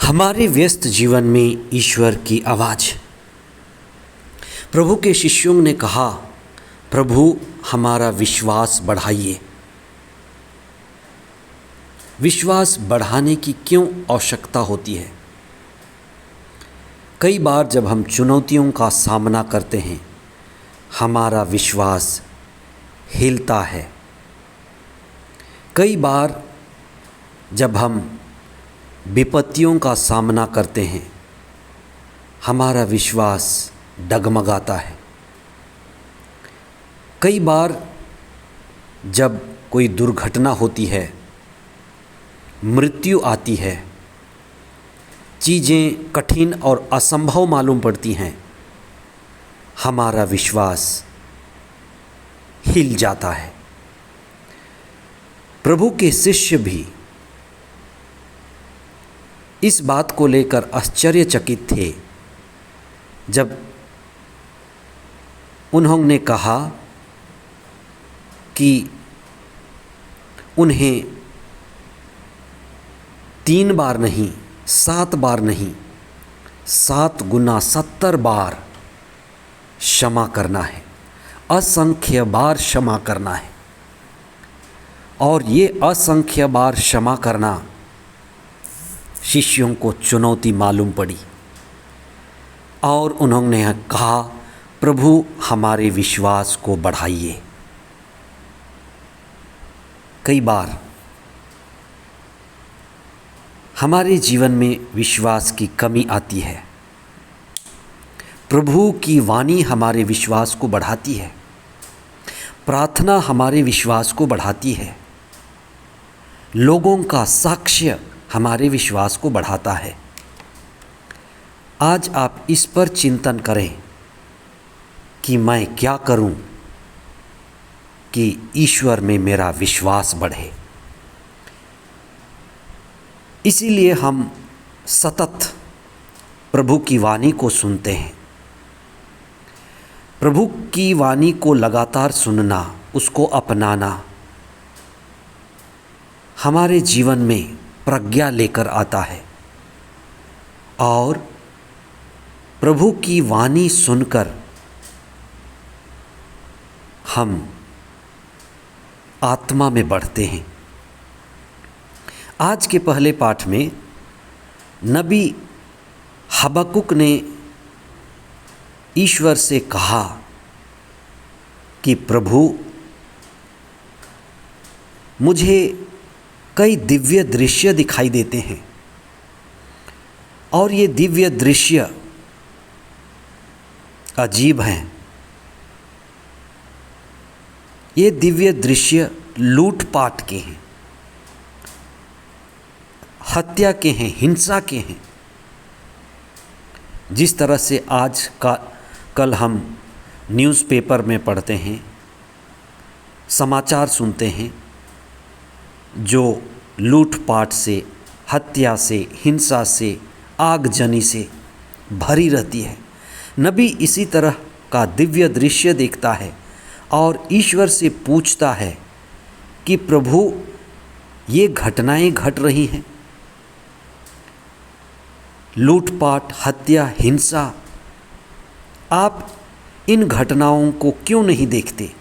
हमारे व्यस्त जीवन में ईश्वर की आवाज़। प्रभु के शिष्यों ने कहा, प्रभु हमारा विश्वास बढ़ाइए। विश्वास बढ़ाने की क्यों आवश्यकता होती है? कई बार जब हम चुनौतियों का सामना करते हैं, हमारा विश्वास हिलता है। कई बार जब हम विपत्तियों का सामना करते हैं, हमारा विश्वास डगमगाता है। कई बार जब कोई दुर्घटना होती है, मृत्यु आती है, चीज़ें कठिन और असंभव मालूम पड़ती हैं, हमारा विश्वास हिल जाता है। प्रभु के शिष्य भी इस बात को लेकर आश्चर्यचकित थे जब उन्होंने कहा कि उन्हें 3 बार नहीं, 7 बार नहीं, 7 गुना 70 बार क्षमा करना है, असंख्य बार क्षमा करना है। और ये असंख्य बार क्षमा करना शिष्यों को चुनौती मालूम पड़ी और उन्होंने कहा, प्रभु हमारे विश्वास को बढ़ाइए। कई बार हमारे जीवन में विश्वास की कमी आती है। प्रभु की वाणी हमारे विश्वास को बढ़ाती है। प्रार्थना हमारे विश्वास को बढ़ाती है। लोगों का साक्ष्य हमारे विश्वास को बढ़ाता है। आज आप इस पर चिंतन करें कि मैं क्या करूं कि ईश्वर में मेरा विश्वास बढ़े। इसीलिए हम सतत प्रभु की वाणी को सुनते हैं। प्रभु की वाणी को लगातार सुनना, उसको अपनाना हमारे जीवन में प्रज्ञा लेकर आता है और प्रभु की वाणी सुनकर हम आत्मा में बढ़ते हैं। आज के पहले पाठ में नबी हबक्कुक ने ईश्वर से कहा कि प्रभु, मुझे कई दिव्य दृश्य दिखाई देते हैं और ये दिव्य दृश्य अजीब हैं। ये दिव्य दृश्य लूटपाट के हैं, हत्या के हैं, हिंसा के हैं। जिस तरह से आज का कल हम न्यूज़पेपर में पढ़ते हैं, समाचार सुनते हैं, जो लूटपाट से, हत्या से, हिंसा से, आगजनी से भरी रहती है। नबी इसी तरह का दिव्य दृश्य देखता है और ईश्वर से पूछता है कि प्रभु, ये घटनाएं घट रही हैं, लूटपाट, हत्या, हिंसा, आप इन घटनाओं को क्यों नहीं देखते?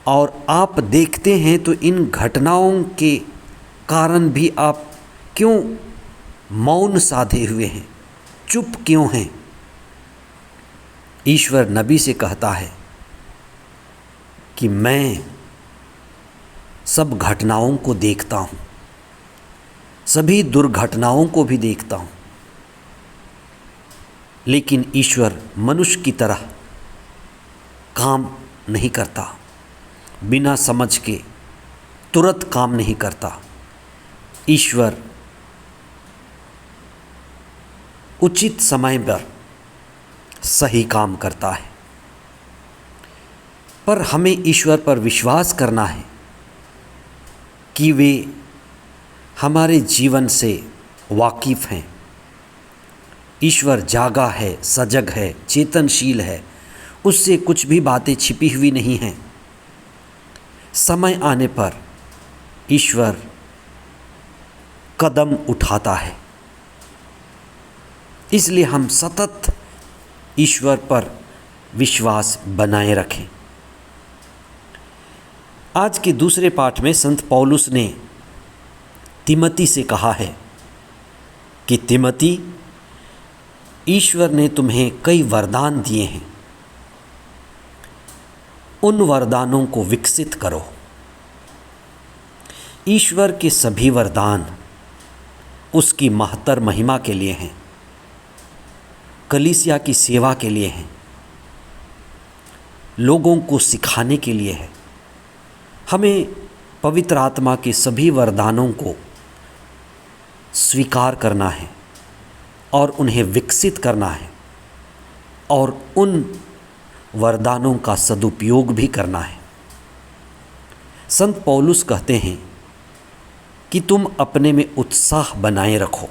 और आप देखते हैं तो इन घटनाओं के कारण भी आप क्यों मौन साधे हुए हैं, चुप क्यों हैं? ईश्वर नबी से कहता है कि मैं सब घटनाओं को देखता हूँ, सभी दुर्घटनाओं को भी देखता हूँ, लेकिन ईश्वर मनुष्य की तरह काम नहीं करता। बिना समझ के तुरंत काम नहीं करता। ईश्वर उचित समय पर सही काम करता है। पर हमें ईश्वर पर विश्वास करना है कि वे हमारे जीवन से वाकिफ़ हैं। ईश्वर जागा है, सजग है, चेतनशील है, उससे कुछ भी बातें छिपी हुई नहीं हैं। समय आने पर ईश्वर कदम उठाता है। इसलिए हम सतत ईश्वर पर विश्वास बनाए रखें। आज के दूसरे पाठ में संत पौलुस ने तिमोथी से कहा है कि तिमोथी, ईश्वर ने तुम्हें कई वरदान दिए हैं, उन वरदानों को विकसित करो। ईश्वर के सभी वरदान उसकी महत्तर महिमा के लिए हैं, कलीसिया की सेवा के लिए हैं, लोगों को सिखाने के लिए है। हमें पवित्र आत्मा के सभी वरदानों को स्वीकार करना है और उन्हें विकसित करना है और उन वरदानों का सदुपयोग भी करना है। संत पौलुस कहते हैं कि तुम अपने में उत्साह बनाए रखो।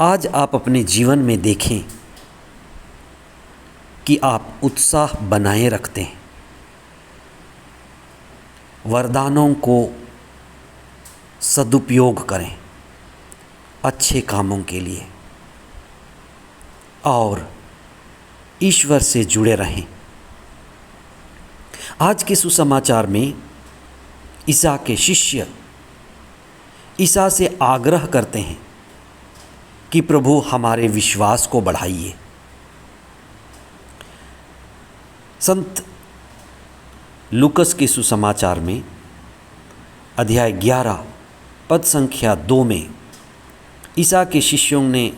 आज आप अपने जीवन में देखें कि आप उत्साह बनाए रखते हैं, वरदानों को सदुपयोग करें अच्छे कामों के लिए और ईश्वर से जुड़े रहें। आज के सुसमाचार में ईसा के शिष्य ईसा से आग्रह करते हैं कि प्रभु हमारे विश्वास को बढ़ाइए। संत लूकस के सुसमाचार में अध्याय 11 पद संख्या 2 में ईसा के शिष्यों ने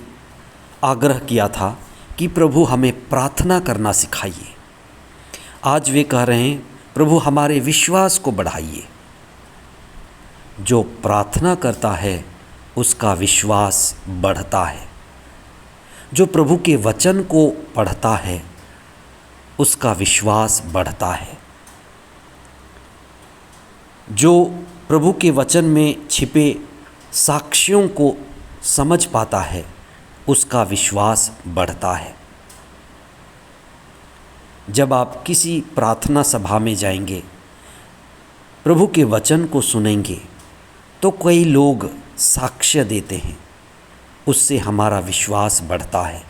आग्रह किया था कि प्रभु हमें प्रार्थना करना सिखाइए। आज वे कह रहे हैं, प्रभु हमारे विश्वास को बढ़ाइए। जो प्रार्थना करता है उसका विश्वास बढ़ता है। जो प्रभु के वचन को पढ़ता है उसका विश्वास बढ़ता है। जो प्रभु के वचन में छिपे साक्ष्यों को समझ पाता है उसका विश्वास बढ़ता है। जब आप किसी प्रार्थना सभा में जाएंगे, प्रभु के वचन को सुनेंगे, तो कई लोग साक्ष्य देते हैं, उससे हमारा विश्वास बढ़ता है।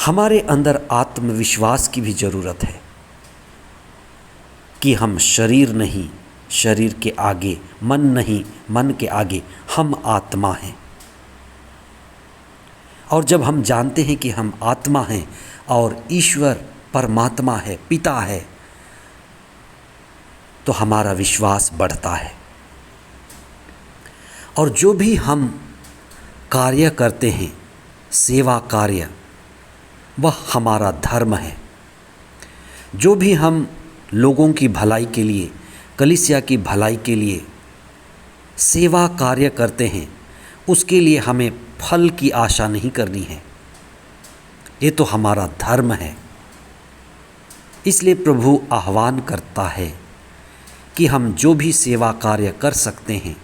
हमारे अंदर आत्मविश्वास की भी ज़रूरत है कि हम शरीर नहीं, शरीर के आगे मन नहीं, मन के आगे हम आत्मा हैं। और जब हम जानते हैं कि हम आत्मा हैं और ईश्वर परमात्मा है, पिता है, तो हमारा विश्वास बढ़ता है। और जो भी हम कार्य करते हैं, सेवा कार्य, वह हमारा धर्म है। जो भी हम लोगों की भलाई के लिए, कलीसिया की भलाई के लिए सेवा कार्य करते हैं, उसके लिए हमें फल की आशा नहीं करनी है। ये तो हमारा धर्म है। इसलिए प्रभु आह्वान करता है कि हम जो भी सेवा कार्य कर सकते हैं,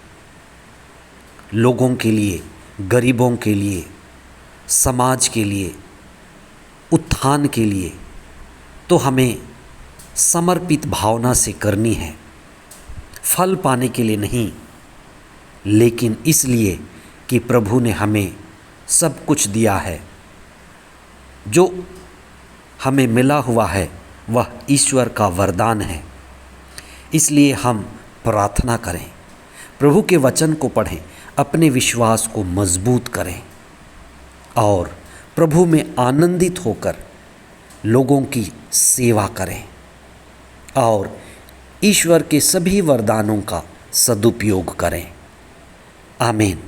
लोगों के लिए, गरीबों के लिए, समाज के लिए, उत्थान के लिए, तो हमें समर्पित भावना से करनी है। फल पाने के लिए नहीं, लेकिन इसलिए कि प्रभु ने हमें सब कुछ दिया है। जो हमें मिला हुआ है वह ईश्वर का वरदान है। इसलिए हम प्रार्थना करें, प्रभु के वचन को पढ़ें, अपने विश्वास को मजबूत करें और प्रभु में आनंदित होकर लोगों की सेवा करें और ईश्वर के सभी वरदानों का सदुपयोग करें। आमीन।